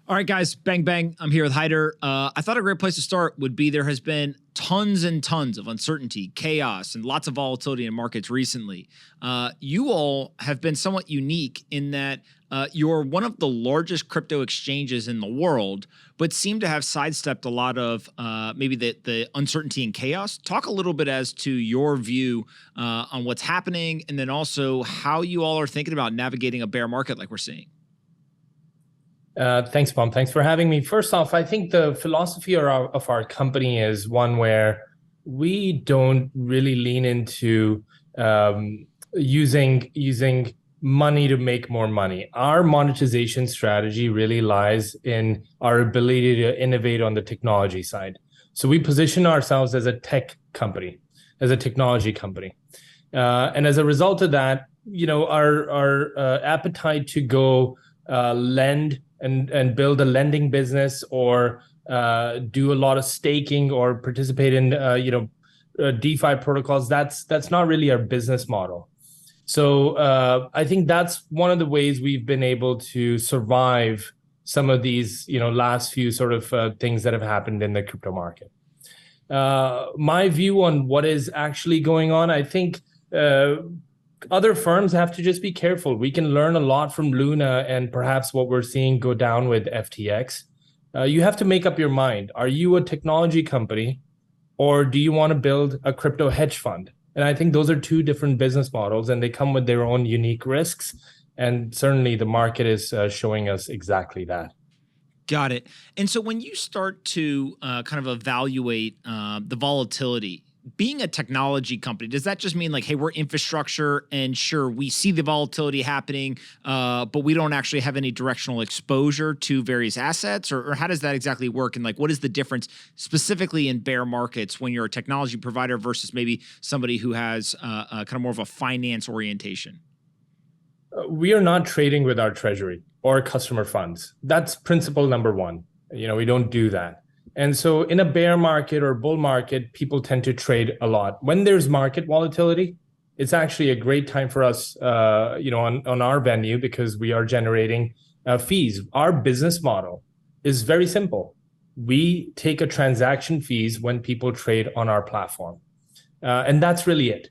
All right, guys, bang, bang. I'm here with Haider. I thought a great place to start would be there has been tons and tons of uncertainty, chaos, and lots of volatility in markets recently. You all have been somewhat unique in that you're one of the largest crypto exchanges in the world, but seem to have sidestepped a lot of maybe the uncertainty and chaos. Talk a little bit as to your view on what's happening, and then also how you all are thinking about navigating a bear market like we're seeing. Thanks, Pomp. Thanks for having me. First off, I think the philosophy of our company is one where we don't really lean into using money to make more money. Our monetization strategy really lies in our ability to innovate on the technology side. So we position ourselves as a tech company, as a technology company. And as a result of that, our appetite to go lend and build a lending business or do a lot of staking or participate in DeFi protocols, that's not really our business model. So I think that's one of the ways we've been able to survive some of these last few sort of things that have happened in the crypto market. My view on what is actually going on, I think other firms have to just be careful. We can learn a lot from Luna and perhaps what we're seeing go down with FTX. You have to make up your mind. Are you a technology company or do you want to build a crypto hedge fund? And I think those are two different business models and they come with their own unique risks. And certainly the market is showing us exactly that. Got it. And so when you start to kind of evaluate the volatility, being a technology company, does that just mean like, hey, we're infrastructure and sure, we see the volatility happening, but we don't actually have any directional exposure to various assets? Or how does that exactly work? And like, what is the difference specifically in bear markets when you're a technology provider versus maybe somebody who has kind of more of a finance orientation? We are not trading with our treasury or customer funds. That's principle number one. We don't do that. And so in a bear market or bull market, people tend to trade a lot. When there's market volatility, it's actually a great time for us, on our venue because we are generating fees. Our business model is very simple. We take a transaction fees when people trade on our platform. And that's really it.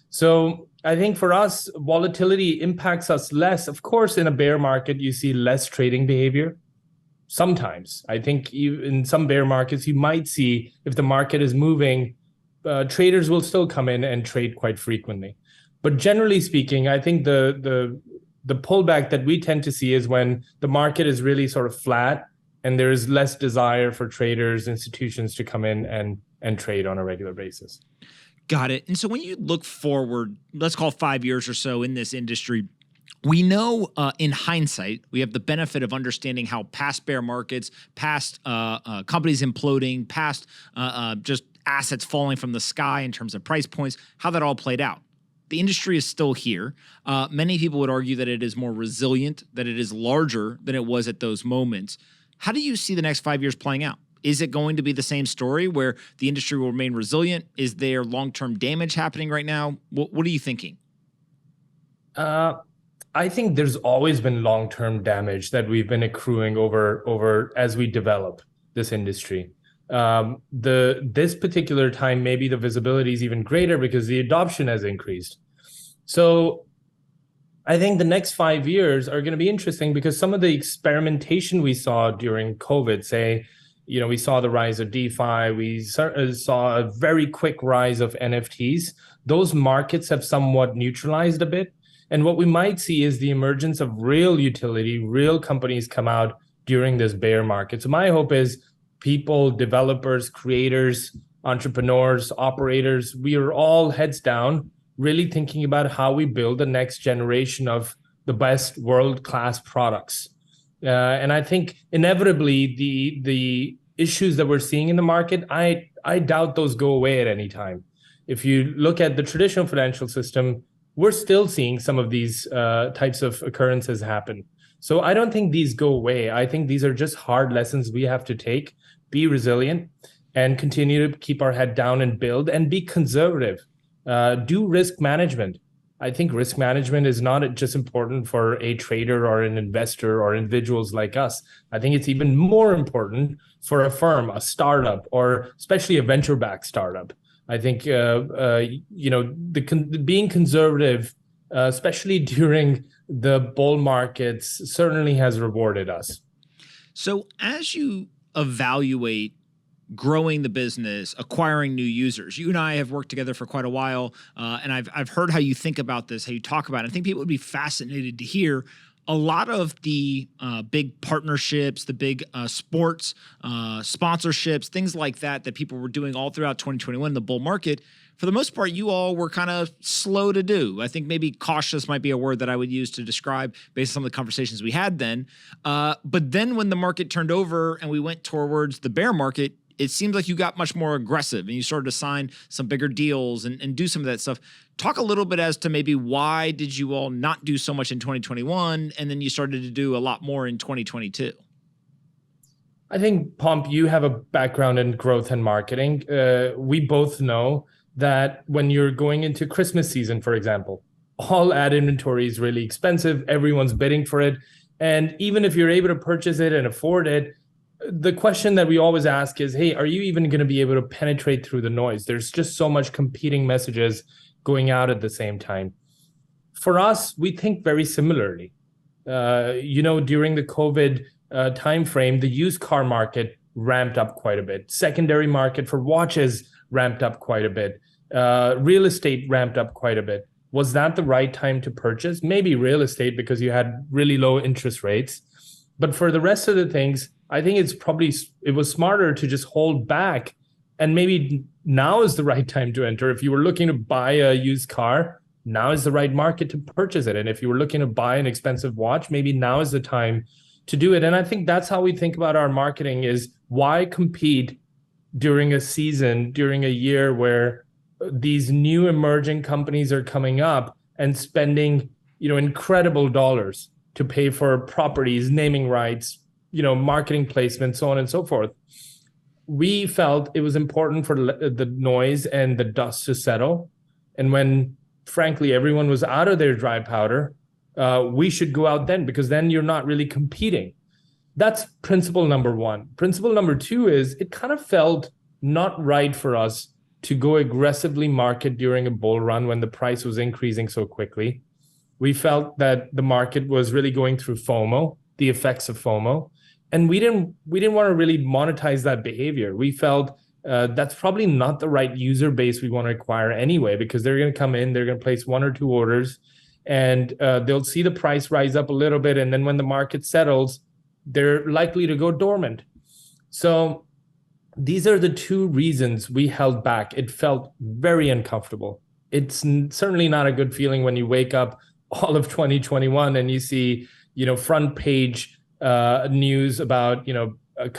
So I think for us, volatility impacts us less. Of course, in a bear market, you see less trading behavior. Sometimes I think in some bear markets, you might see if the market is moving, traders will still come in and trade quite frequently. But generally speaking, I think the pullback that we tend to see is when the market is really sort of flat and there is less desire for traders, institutions to come in and trade on a regular basis. Got it. And so when you look forward, let's call 5 years or so in this industry, we know in hindsight, we have the benefit of understanding how past bear markets, past companies imploding, past just assets falling from the sky in terms of price points, how that all played out. The industry is still here. Many people would argue that it is more resilient, that it is larger than it was at those moments. How do you see the next 5 years playing out? Is it going to be the same story where the industry will remain resilient? Is there long-term damage happening right now? What are you thinking? I think there's always been long-term damage that we've been accruing over as we develop this industry. This particular time, maybe the visibility is even greater because the adoption has increased. So I think the next 5 years are going to be interesting because some of the experimentation we saw during COVID, we saw the rise of DeFi, we saw a very quick rise of NFTs. Those markets have somewhat neutralized a bit. And what we might see is the emergence of real utility, real companies come out during this bear market. So my hope is people, developers, creators, entrepreneurs, operators, we are all heads down, really thinking about how we build the next generation of the best world-class products. And I think inevitably the issues that we're seeing in the market, I doubt those go away at any time. If you look at the traditional financial system, we're still seeing some of these types of occurrences happen. So I don't think these go away. I think these are just hard lessons we have to take, be resilient, and continue to keep our head down and build and be conservative. Do risk management. I think risk management is not just important for a trader or an investor or individuals like us. I think it's even more important for a firm, a startup, or especially a venture-backed startup. I think being conservative, especially during the bull markets, certainly has rewarded us. So as you evaluate growing the business, acquiring new users. You and I have worked together for quite a while, and I've heard how you think about this, how you talk about it. I think people would be fascinated to hear a lot of the big partnerships, the big sports sponsorships, things like that people were doing all throughout 2021 the bull market. For the most part, you all were kind of slow to do. I think maybe cautious might be a word that I would use to describe based on some of the conversations we had then. But then when the market turned over and we went towards the bear market, it seems like you got much more aggressive and you started to sign some bigger deals and do some of that stuff. Talk a little bit as to maybe why did you all not do so much in 2021 and then you started to do a lot more in 2022? I think, Pomp, you have a background in growth and marketing. We both know that when you're going into Christmas season, for example, all ad inventory is really expensive. Everyone's bidding for it. And even if you're able to purchase it and afford it, the question that we always ask is, hey, are you even going to be able to penetrate through the noise? There's just so much competing messages going out at the same time. For us, we think very similarly. During the COVID timeframe, the used car market ramped up quite a bit. Secondary market for watches ramped up quite a bit. Real estate ramped up quite a bit. Was that the right time to purchase? Maybe real estate because you had really low interest rates. But for the rest of the things, I think it was smarter to just hold back. And maybe now is the right time to enter. If you were looking to buy a used car, now is the right market to purchase it. And if you were looking to buy an expensive watch, maybe now is the time to do it. And I think that's how we think about our marketing is why compete during a season, during a year where these new emerging companies are coming up and spending, incredible dollars to pay for properties, naming rights, marketing placement, so on and so forth. We felt it was important for the noise and the dust to settle. And when, frankly, everyone was out of their dry powder, we should go out then because then you're not really competing. That's principle number one. Principle number two is it kind of felt not right for us to go aggressively market during a bull run when the price was increasing so quickly. We felt that the market was really going through FOMO, the effects of FOMO, and we didn't want to really monetize that behavior. We felt that's probably not the right user base we want to acquire anyway, because they're going to come in, they're going to place one or two orders, and they'll see the price rise up a little bit, and then when the market settles, they're likely to go dormant. So these are the two reasons we held back. It felt very uncomfortable. It's certainly not a good feeling when you wake up all of 2021 and you see, front page news about, a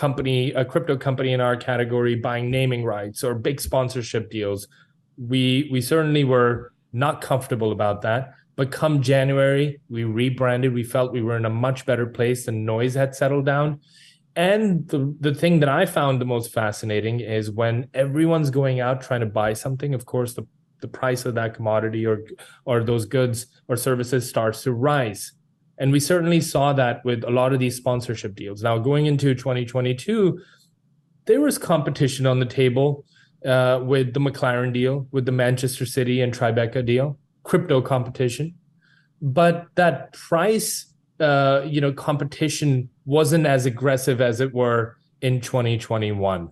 crypto company in our category buying naming rights or big sponsorship deals. We certainly were not comfortable about that. But come January, we rebranded. We felt we were in a much better place. The noise had settled down. And the thing that I found the most fascinating is when everyone's going out trying to buy something, of course, the price of that commodity or those goods or services starts to rise. And we certainly saw that with a lot of these sponsorship deals. Now, going into 2022, there was competition on the table with the McLaren deal, with the Manchester City and Tribeca deal, crypto competition. But that price, competition wasn't as aggressive as it were in 2021.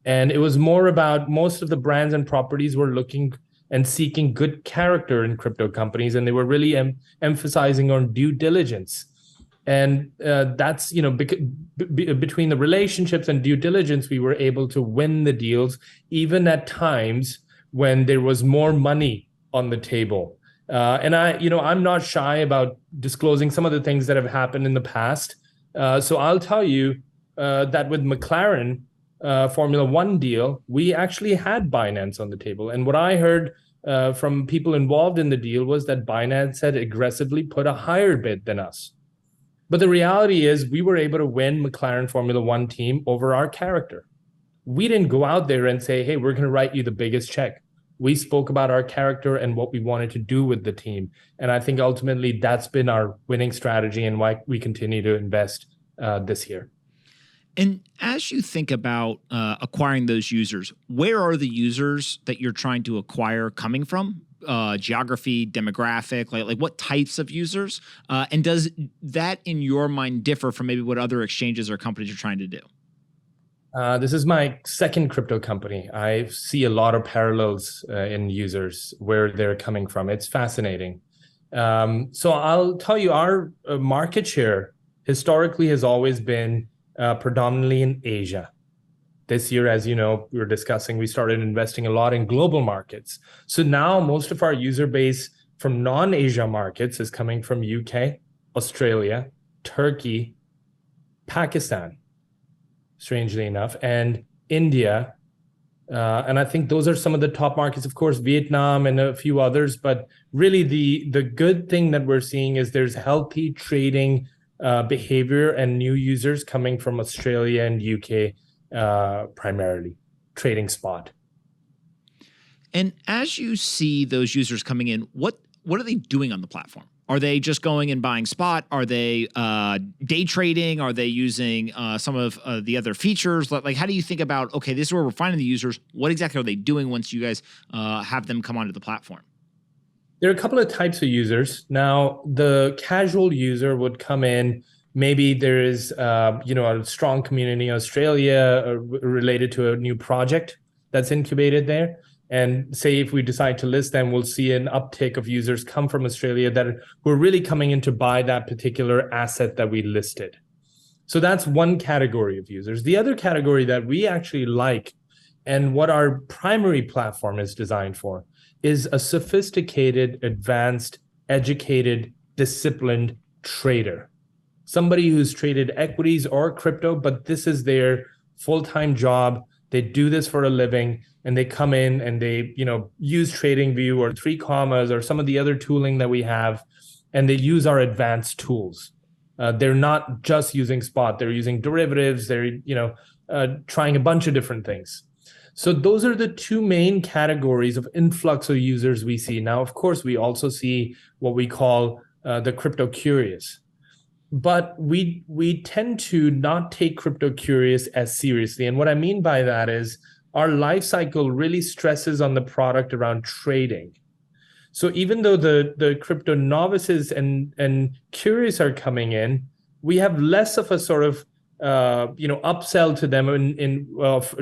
And it was more about most of the brands and properties were looking and seeking good character in crypto companies, and they were really emphasizing on due diligence. And that's, between the relationships and due diligence, we were able to win the deals, even at times when there was more money on the table. And I'm not shy about disclosing some of the things that have happened in the past. So I'll tell you that with McLaren Formula One deal, we actually had Binance on the table. And what I heard from people involved in the deal was that Binance had aggressively put a higher bid than us. But the reality is we were able to win McLaren Formula One team over our character. We didn't go out there and say, hey, we're going to write you the biggest check. We spoke about our character and what we wanted to do with the team. And I think ultimately that's been our winning strategy and why we continue to invest this year. And as you think about acquiring those users, where are the users that you're trying to acquire coming from? Geography, demographic, like what types of users? And does that, in your mind, differ from maybe what other exchanges or companies are trying to do? This is my second crypto company. I see a lot of parallels in users where they're coming from. It's fascinating. So I'll tell you, our market share historically has always been predominantly in Asia. This year, as you know, we were discussing, we started investing a lot in global markets. So now most of our user base from non-Asia markets is coming from UK, Australia, Turkey, Pakistan, strangely enough, and India. And I think those are some of the top markets, of course, Vietnam and a few others. But really the good thing that we're seeing is there's healthy trading behavior and new users coming from Australia and UK, primarily trading spot. And as you see those users coming in, what are they doing on the platform? Are they just going and buying spot? Are they day trading? Are they using some of the other features? Like, how do you think about, okay, this is where we're finding the users. What exactly are they doing once you guys have them come onto the platform? There are a couple of types of users. Now, the casual user would come in. Maybe there is, a strong community in Australia related to a new project that's incubated there. And say if we decide to list them, we'll see an uptick of users come from Australia who are really coming in to buy that particular asset that we listed. So that's one category of users. The other category that we actually like, and what our primary platform is designed for, is a sophisticated, advanced, educated, disciplined trader. Somebody who's traded equities or crypto, but this is their full-time job. They do this for a living, and they come in and they, use TradingView or 3 or some of the other tooling that we have, and they use our advanced tools. They're not just using spot. They're using derivatives. They're, trying a bunch of different things. So those are the two main categories of influx of users we see. Now, of course, we also see what we call the crypto curious. But we tend to not take crypto curious as seriously. And what I mean by that is our life cycle really stresses on the product around trading. So even though the crypto novices and curious are coming in, we have less of a sort of upsell to them in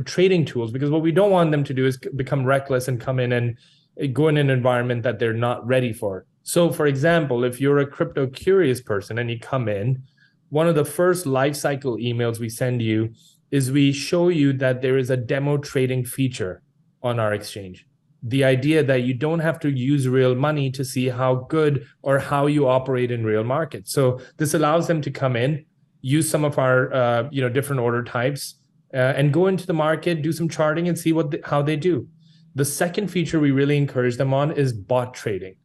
trading tools, because what we don't want them to do is become reckless and come in and go in an environment that they're not ready for. So, for example, if you're a crypto curious person and you come in, one of the first life cycle emails we send you is we show you that there is a demo trading feature on our exchange. The idea that you don't have to use real money to see how good or how you operate in real markets. So this allows them to come in, use some of our different order types, and go into the market, do some charting, and see how they do. The second feature we really encourage them on is bot trading.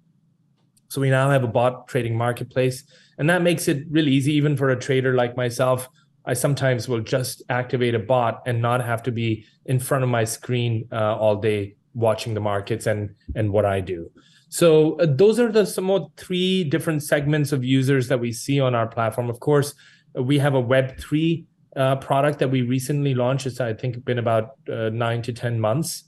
So we now have a bot trading marketplace, and that makes it really easy, even for a trader like myself. I sometimes will just activate a bot and not have to be in front of my screen all day watching the markets and what I do. So those are the somewhat 3 different segments of users that we see on our platform. Of course, we have a Web3 product that we recently launched. It's, I think, been about 9 to 10 months.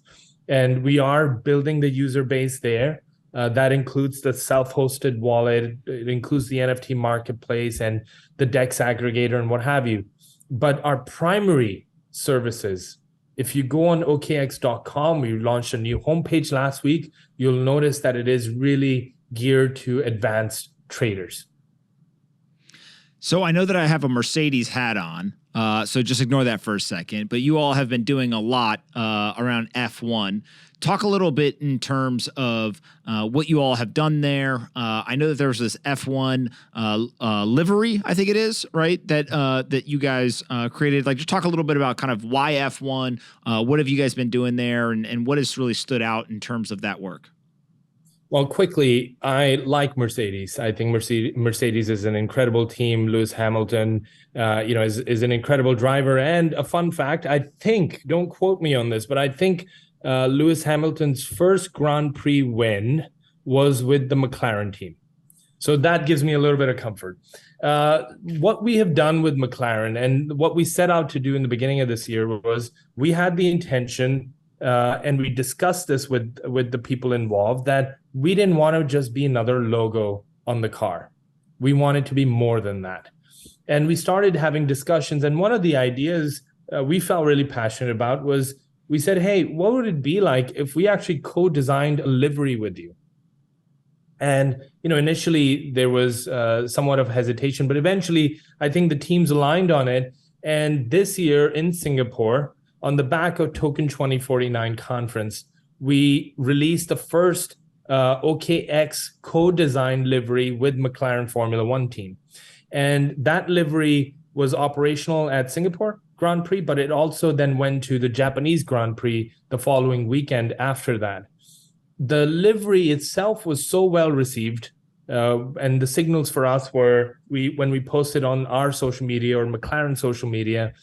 And we are building the user base there. That includes the self-hosted wallet. It includes the NFT marketplace and the DEX aggregator and what have you. But our primary services, if you go on okx.com, we launched a new homepage last week. You'll notice that it is really geared to advanced traders. So I know that I have a Mercedes hat on, so just ignore that for a second. But you all have been doing a lot around F1. Talk a little bit in terms of what you all have done there. I know that there was this F1 livery, I think it is, right? That you guys created. Like, just talk a little bit about kind of why F1. What have you guys been doing there, and what has really stood out in terms of that work? Well, quickly, I like Mercedes. I think Mercedes is an incredible team. Lewis Hamilton, is an incredible driver. And a fun fact, I think, don't quote me on this, but I think Lewis Hamilton's first Grand Prix win was with the McLaren team. So that gives me a little bit of comfort. What we have done with McLaren and what we set out to do in the beginning of this year was we had the intention, and we discussed this with the people involved, that we didn't want to just be another logo on the car. We wanted to be more than that. And we started having discussions. And one of the ideas we felt really passionate about was we said, hey, what would it be like if we actually co-designed a livery with you? And, initially there was somewhat of hesitation, but eventually I think the teams aligned on it. And this year in Singapore, on the back of Token 2049 conference, we released the first OKX co-designed livery with McLaren Formula One team. And that livery was operational at Singapore Grand Prix, but it also then went to the Japanese Grand Prix the following weekend after that. The livery itself was so well received, and the signals for us were, when we posted on our social media or McLaren social media,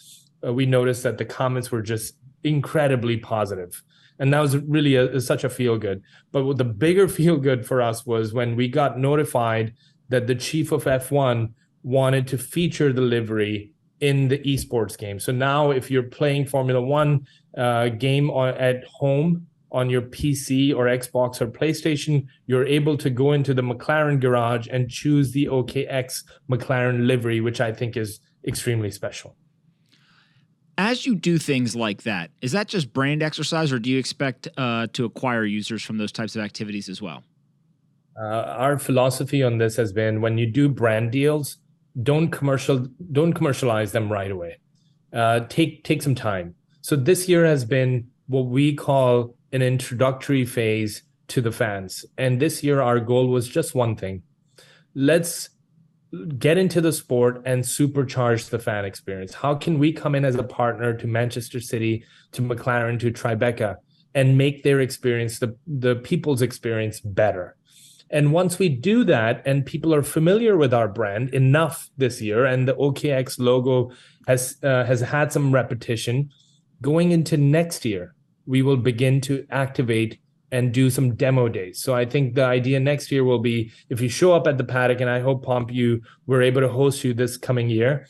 we noticed that the comments were just incredibly positive. And that was really such a feel good. But what the bigger feel good for us was when we got notified that the chief of F1 wanted to feature the livery in the esports game. So now if you're playing Formula One game at home on your PC or Xbox or PlayStation, you're able to go into the McLaren garage and choose the OKX McLaren livery, which I think is extremely special. As you do things like that, is that just brand exercise, or do you expect to acquire users from those types of activities as well? Our philosophy on this has been, when you do brand deals, don't commercialize them right away. Take some time. So this year has been what we call an introductory phase to the fans. And this year our goal was just one thing. Let's get into the sport and supercharge the fan experience. How can we come in as a partner to Manchester City, to McLaren, to Tribeca, and make their experience, the people's experience, better? And once we do that and people are familiar with our brand enough this year, and the OKX logo has had some repetition, going into next year, we will begin to activate and do some demo days. So I think the idea next year will be, if you show up at the paddock, and I hope, Pomp, we're able to host you this coming year,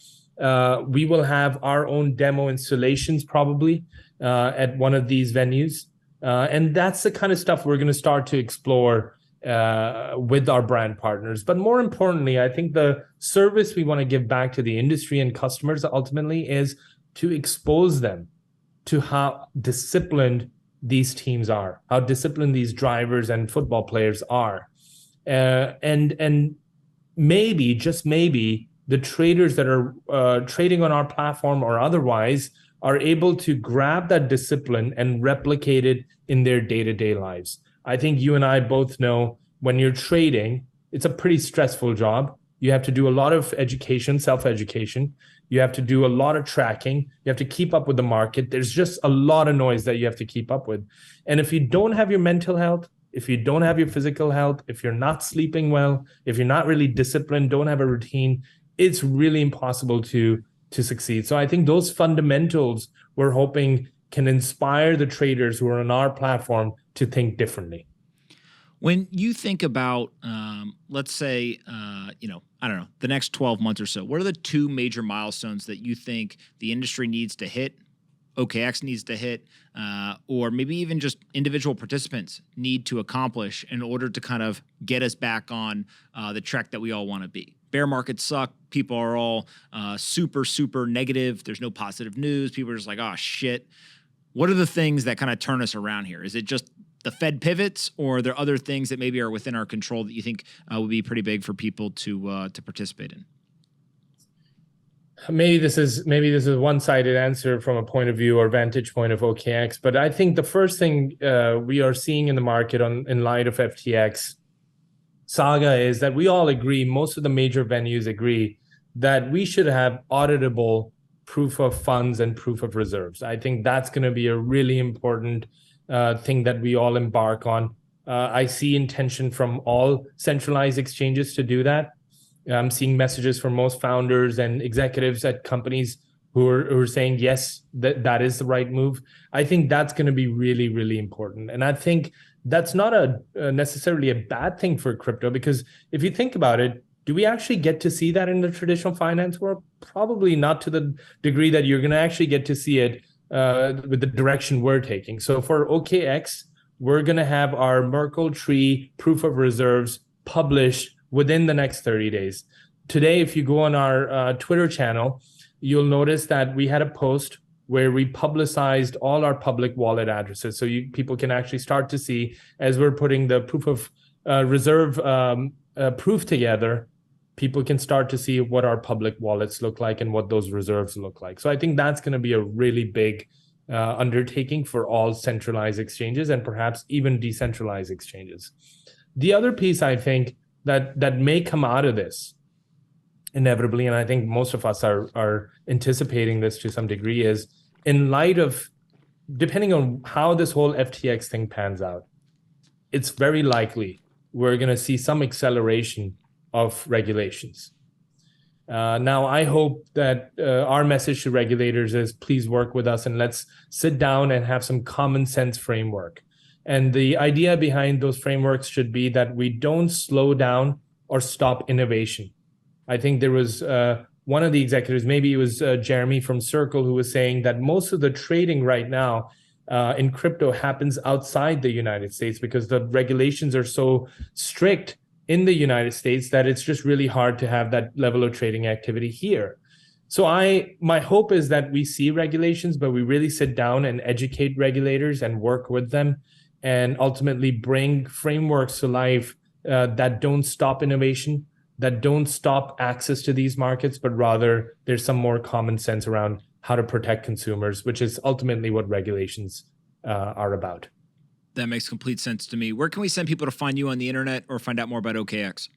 we will have our own demo installations probably at one of these venues. And that's the kind of stuff we're going to start to explore with our brand partners. But more importantly, I think the service we want to give back to the industry and customers ultimately is to expose them to how disciplined these teams are, how disciplined these drivers and football players are. And maybe, just maybe, the traders that are trading on our platform or otherwise are able to grab that discipline and replicate it in their day-to-day lives. I think you and I both know, when you're trading, it's a pretty stressful job. You have to do a lot of education, self-education. You have to do a lot of tracking. You have to keep up with the market. There's just a lot of noise that you have to keep up with. And if you don't have your mental health, if you don't have your physical health, if you're not sleeping well, if you're not really disciplined, don't have a routine, it's really impossible to succeed. So I think those fundamentals, we're hoping, can inspire the traders who are on our platform to think differently. When you think about, let's say, I don't know, the next 12 months or so, what are the two major milestones that you think the industry needs to hit, OKX needs to hit, or maybe even just individual participants need to accomplish in order to kind of get us back on the track that we all want to be? Bear markets suck. People are all super, super negative. There's no positive news. People are just like, oh, shit. What are the things that kind of turn us around here? Is it just the Fed pivots, or are there other things that maybe are within our control that you think would be pretty big for people to participate in? Maybe this is a one-sided answer from a point of view or vantage point of OKX, but I think the first thing we are seeing in the market in light of FTX saga is that we all agree, most of the major venues agree, that we should have auditable proof of funds and proof of reserves. I think that's going to be a really important thing that we all embark on. I see intention from all centralized exchanges to do that. I'm seeing messages from most founders and executives at companies who are saying, yes, that is the right move. I think that's going to be really, really important. And I think that's not necessarily a bad thing for crypto, because if you think about it, do we actually get to see that in the traditional finance world? Probably not to the degree that you're going to actually get to see it with the direction we're taking. So for OKX, we're going to have our Merkle tree proof of reserves published within the next 30 days. Today, if you go on our Twitter channel, you'll notice that we had a post where we publicized all our public wallet addresses. So people can actually start to see, as we're putting the proof of reserve proof together, people can start to see what our public wallets look like and what those reserves look like. So I think that's going to be a really big undertaking for all centralized exchanges and perhaps even decentralized exchanges. The other piece I think that may come out of this inevitably, and I think most of us are anticipating this to some degree, is in light of, depending on how this whole FTX thing pans out, it's very likely we're going to see some acceleration of regulations. Now, I hope that our message to regulators is, please work with us and let's sit down and have some common sense framework. And the idea behind those frameworks should be that we don't slow down or stop innovation. I think there was one of the executives, maybe it was Jeremy from Circle, who was saying that most of the trading right now in crypto happens outside the United States because the regulations are so strict in the United States that it's just really hard to have that level of trading activity here. So my hope is that we see regulations, but we really sit down and educate regulators and work with them and ultimately bring frameworks to life that don't stop innovation, that don't stop access to these markets, but rather there's some more common sense around how to protect consumers, which is ultimately what regulations are about. That makes complete sense to me. Where can we send people to find you on the internet or find out more about OKX?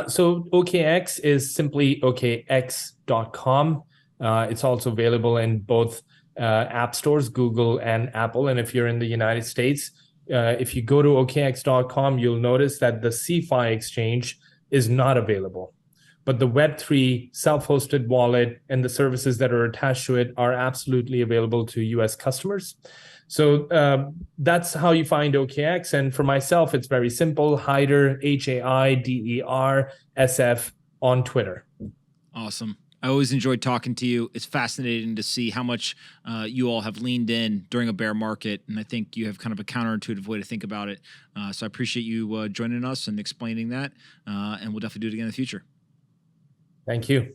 So OKX is simply okx.com. It's also available in both app stores, Google and Apple. And if you're in the United States, if you go to okx.com, you'll notice that the CeFi exchange is not available. But the Web3 self-hosted wallet and the services that are attached to it are absolutely available to US customers. So that's how you find OKX. And for myself, it's very simple. Haider, Haider SF on Twitter. Awesome. I always enjoyed talking to you. It's fascinating to see how much you all have leaned in during a bear market. And I think you have kind of a counterintuitive way to think about it. So I appreciate you joining us and explaining that. And we'll definitely do it again in the future. Thank you.